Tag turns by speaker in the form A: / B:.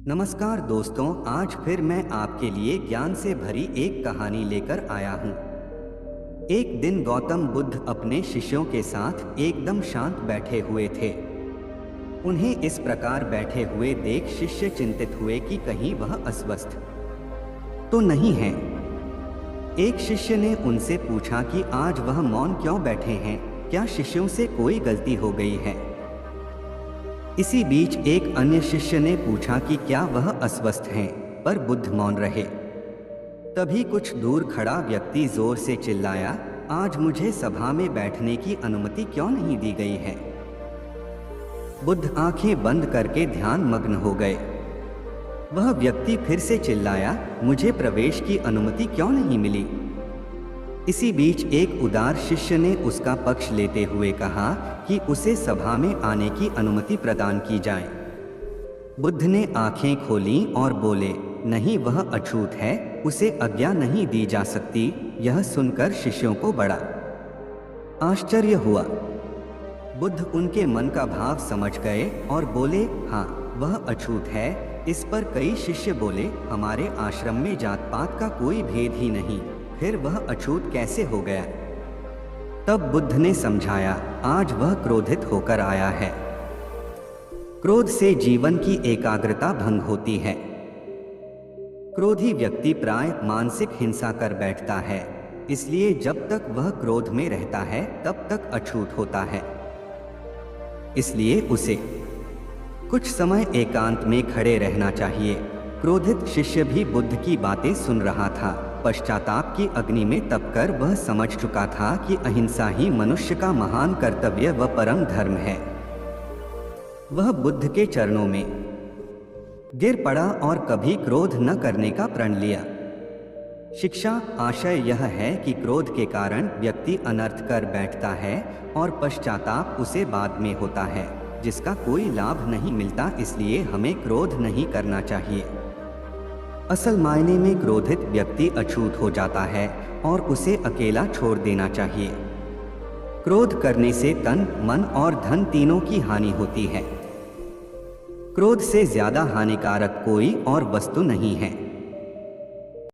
A: नमस्कार दोस्तों, आज फिर मैं आपके लिए ज्ञान से भरी एक कहानी लेकर आया हूँ। एक दिन गौतम बुद्ध अपने शिष्यों के साथ एकदम शांत बैठे हुए थे। उन्हें इस प्रकार बैठे हुए देख शिष्य चिंतित हुए कि कहीं वह अस्वस्थ तो नहीं है। एक शिष्य ने उनसे पूछा कि आज वह मौन क्यों बैठे हैं, क्या शिष्यों से कोई गलती हो गई है। इसी बीच एक अन्य शिष्य ने पूछा कि क्या वह अस्वस्थ हैं, पर बुद्ध मौन रहे। तभी कुछ दूर खड़ा व्यक्ति जोर से चिल्लाया, आज मुझे सभा में बैठने की अनुमति क्यों नहीं दी गई है। बुद्ध आंखें बंद करके ध्यान मग्न हो गए। वह व्यक्ति फिर से चिल्लाया, मुझे प्रवेश की अनुमति क्यों नहीं मिली। इसी बीच एक उदार शिष्य ने उसका पक्ष लेते हुए कहा कि उसे सभा में आने की अनुमति प्रदान की जाए। बुद्ध ने आंखें खोलीं और बोले, नहीं, वह अछूत है, उसे आज्ञा नहीं दी जा सकती। यह सुनकर शिष्यों को बड़ा आश्चर्य हुआ। बुद्ध उनके मन का भाव समझ गए और बोले, हाँ, वह अछूत है। इस पर कई शिष्य बोले, हमारे आश्रम में जात पात का कोई भेद ही नहीं, फिर वह अछूत कैसे हो गया। तब बुद्ध ने समझाया, आज वह क्रोधित होकर आया है। क्रोध से जीवन की एकाग्रता भंग होती है। क्रोधी व्यक्ति प्राय मानसिक हिंसा कर बैठता है, इसलिए जब तक वह क्रोध में रहता है तब तक अछूत होता है। इसलिए उसे कुछ समय एकांत में खड़े रहना चाहिए। क्रोधित शिष्य भी बुद्ध की बातें सुन रहा था। पश्चाताप की अग्नि में तपकर वह समझ चुका था कि अहिंसा ही मनुष्य का महान कर्तव्य व परम धर्म है। वह बुद्ध के चरणों में गिर पड़ा और कभी क्रोध न करने का प्रण लिया। शिक्षा आशय यह है कि क्रोध के कारण व्यक्ति अनर्थ कर बैठता है और पश्चाताप उसे बाद में होता है, जिसका कोई लाभ नहीं मिलता। इसलिए हमें क्रोध नहीं करना चाहिए। असल मायने में क्रोधित व्यक्ति अछूत हो जाता है और उसे अकेला छोड़ देना चाहिए। क्रोध करने से तन, मन और धन तीनों की हानि होती है। क्रोध से ज्यादा हानिकारक कोई और वस्तु नहीं है।